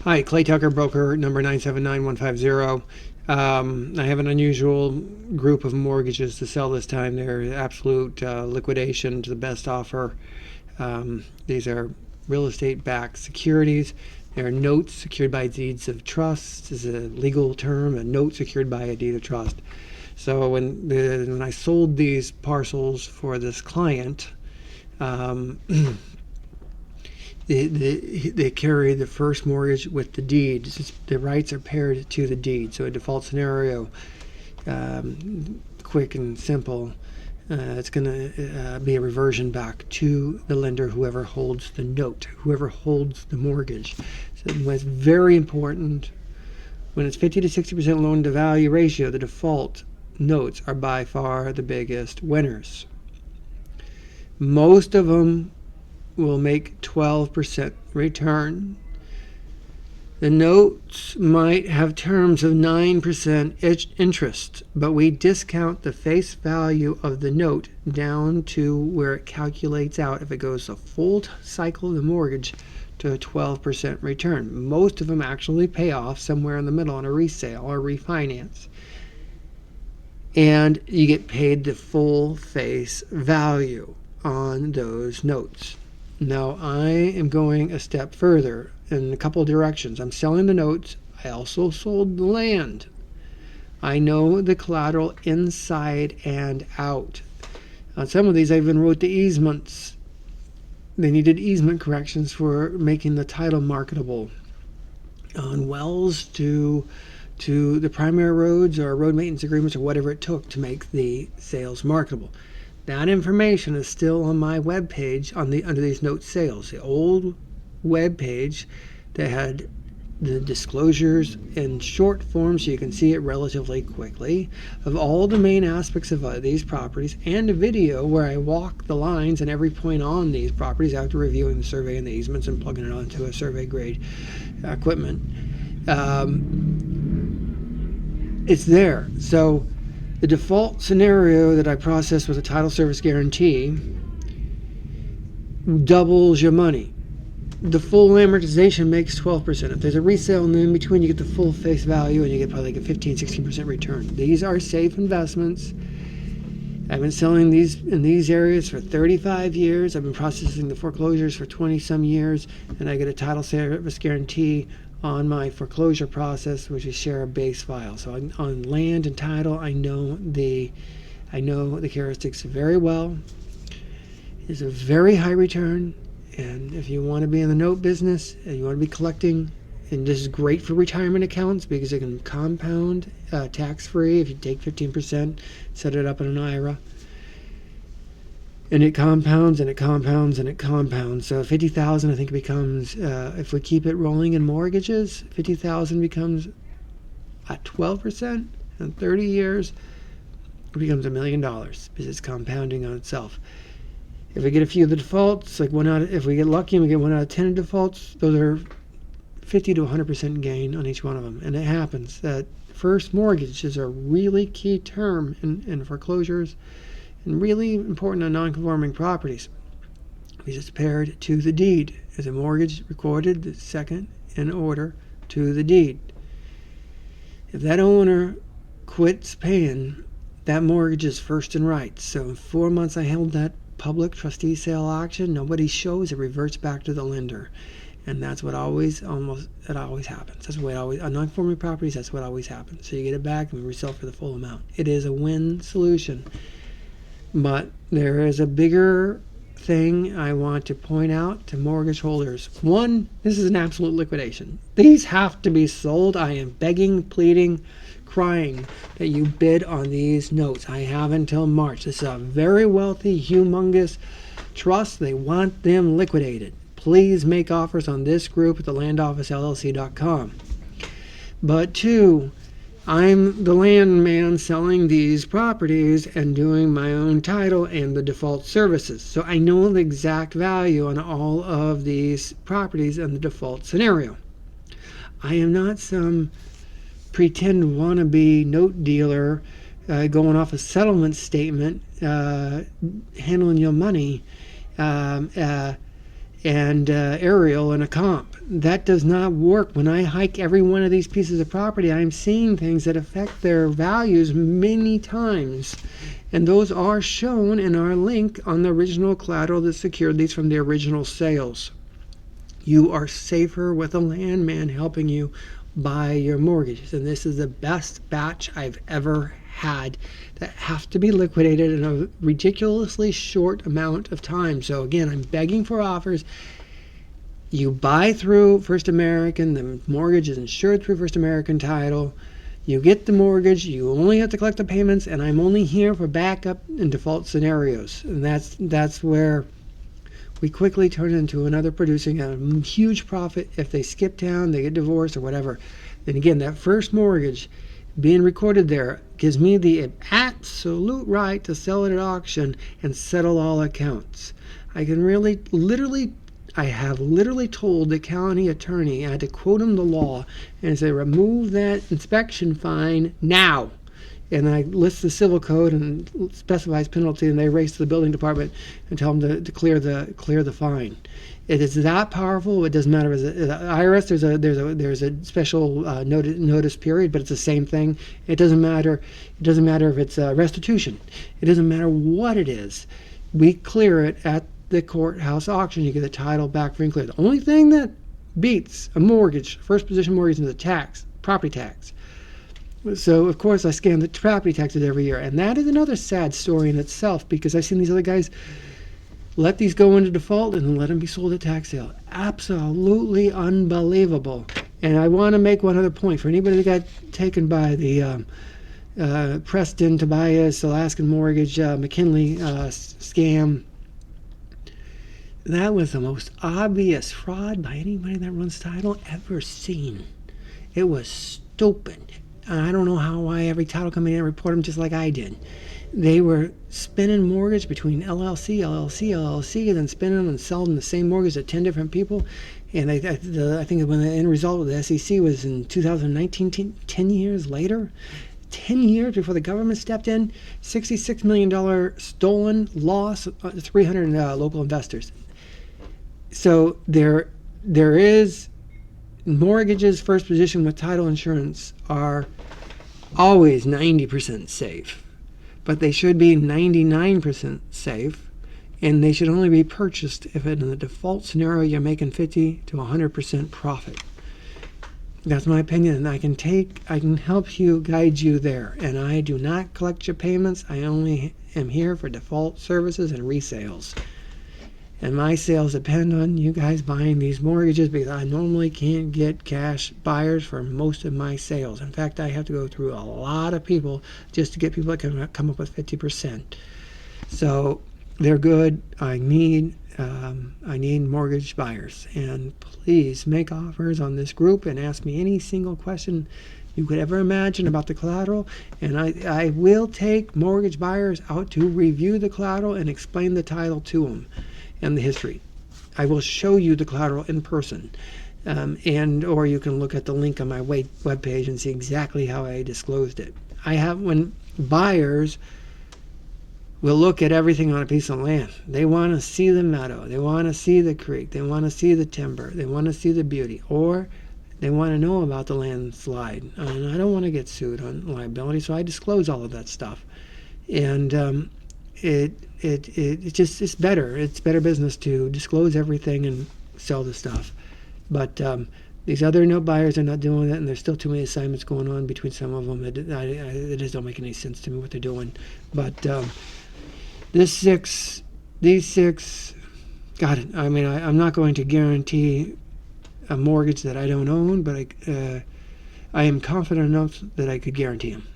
Hi, Clay Tucker, broker number 979150. I have an unusual group of mortgages to sell this time. They're absolute liquidation to the best offer. These are real estate backed securities. They are notes secured by deeds of trust. This is a legal term, a note secured by a deed of trust. So when I sold these parcels for this client, they carry the first mortgage with the deed. The rights are paired to the deed. So a default scenario, quick and simple, it's going to be a reversion back to the lender, whoever holds the note, whoever holds the mortgage. So it's very important when it's 50 to 60% loan to value ratio, the default notes are by far the biggest winners. Most of them will make 12% return. The notes might have terms of 9% interest, but we discount the face value of the note down to where it calculates out, if it goes a full cycle of the mortgage, to a 12% return. Most of them actually pay off somewhere in the middle on a resale or refinance. And you get paid the full face value on those notes. Now, I am going a step further in a couple of directions. I'm selling the notes. I also sold the land. I know the collateral inside and out. On some of these, I even wrote the easements. They needed easement corrections for making the title marketable. On wells to the primary roads or road maintenance agreements or whatever it took to make the sales marketable. That information is still on my web page under these note sales. The old web page that had the disclosures in short form so you can see it relatively quickly of all the main aspects of these properties, and a video where I walk the lines and every point on these properties after reviewing the survey and the easements and plugging it onto a survey grade equipment. It's there. So the default scenario that I processed with a title service guarantee doubles your money. The full amortization makes 12%. If there's a resale in between, you get the full face value and you get probably like a 15-16% return. These are safe investments. I've been selling these in these areas for 35 years. I've been processing the foreclosures for 20 some years, and I get a title service guarantee on my foreclosure process, which is share a base file. So on land and title, I know the characteristics very well. It's a very high return, and if you want to be in the note business and you want to be collecting, and this is great for retirement accounts because it can compound tax-free if you take 15%, set it up in an IRA. And it compounds and it compounds and it compounds. So 50,000, I think, becomes, if we keep it rolling in mortgages, 50,000 becomes at 12%. In 30 years, it becomes $1 million because it's compounding on itself. If we get a few of the defaults, like if we get lucky and we get 1 out of 10 defaults, those are 50 to 100% gain on each one of them. And it happens that first mortgage is a really key term in foreclosures, and really important on non-conforming properties because it's paired to the deed. As a mortgage recorded, the second in order to the deed. If that owner quits paying, that mortgage is first in rights. So in 4 months I held that public trustee sale auction. Nobody shows, it reverts back to the lender. And that's what always happens. That's the way it always, on non-conforming properties, that's what always happens. So you get it back and we resell for the full amount. It is a win solution. But there is a bigger thing I want to point out to mortgage holders. One, this is an absolute liquidation. These have to be sold. I am begging, pleading, crying that you bid on these notes. I have until March. This is a very wealthy, humongous trust. They want them liquidated. Please make offers on this group at thelandofficellc.com. But two, I'm the landman selling these properties and doing my own title and the default services. So I know the exact value on all of these properties and the default scenario. I am not some pretend wannabe note dealer going off a settlement statement, handling your money. and aerial and a comp. That does not work. When I hike every one of these pieces of property, I'm seeing things that affect their values many times. And those are shown in our link on the original collateral that secured these from the original sales. You are safer with a landman helping you buy your mortgages. And this is the best batch I've ever had that have to be liquidated in a ridiculously short amount of time. So again, I'm begging for offers. You buy through First American, the mortgage is insured through First American Title. You get the mortgage, you only have to collect the payments, and I'm only here for backup and default scenarios. And that's where we quickly turn into another producing a huge profit if they skip town, they get divorced or whatever. Then again, that first mortgage being recorded there gives me the absolute right to sell it at auction and settle all accounts. I can I have literally told the county attorney, I had to quote him the law and say, remove that inspection fine now. And I list the civil code and specifies penalty, and they race to the building department and tell them to clear the fine. It is that powerful. It doesn't matter. As IRS, there's a special notice period, but it's the same thing. It doesn't matter. It doesn't matter if it's restitution. It doesn't matter what it is. We clear it at the courthouse auction. You get the title back free and clear. The only thing that beats a mortgage, first position mortgage, is the tax, property tax. So of course I scan the property taxes every year, and that is another sad story in itself, because I've seen these other guys let these go into default and then let them be sold at tax sale. Absolutely unbelievable. And I want to make one other point for anybody that got taken by the Preston, Tobias, Alaskan Mortgage, McKinley scam. That was the most obvious fraud by anybody that runs title ever seen. It was stupid. I don't know why every title company didn't report them just like I did. They were spinning mortgage between LLC, and then spinning them and selling the same mortgage to 10 different people. And I think when the end result of the SEC was in 2019, 10 years later, 10 years before the government stepped in, $66 million stolen, loss, 300 local investors. So there is mortgages first position with title insurance are always 90% safe, but they should be 99% safe, and they should only be purchased if in the default scenario you're making 50 to 100% profit. That's my opinion, and I can help you, guide you there. And I do not collect your payments. I only am here for default services and resales. And my sales depend on you guys buying these mortgages, because I normally can't get cash buyers for most of my sales. In fact, I have to go through a lot of people just to get people that can come up with 50%. So they're good. I need mortgage buyers. And please make offers on this group and ask me any single question you could ever imagine about the collateral. And I will take mortgage buyers out to review the collateral and explain the title to them and the history. I will show you the collateral in person, or you can look at the link on my webpage and see exactly how I disclosed it. When buyers will look at everything on a piece of land, they want to see the meadow, they want to see the creek, they want to see the timber, they want to see the beauty, or they want to know about the landslide. And I don't want to get sued on liability, so I disclose all of that stuff. And it's better. It's better business to disclose everything and sell the stuff. But these other note buyers are not doing that, and there's still too many assignments going on between some of them. It just don't make any sense to me what they're doing. But these six, got it. I mean, I'm not going to guarantee a mortgage that I don't own, but I am confident enough that I could guarantee them.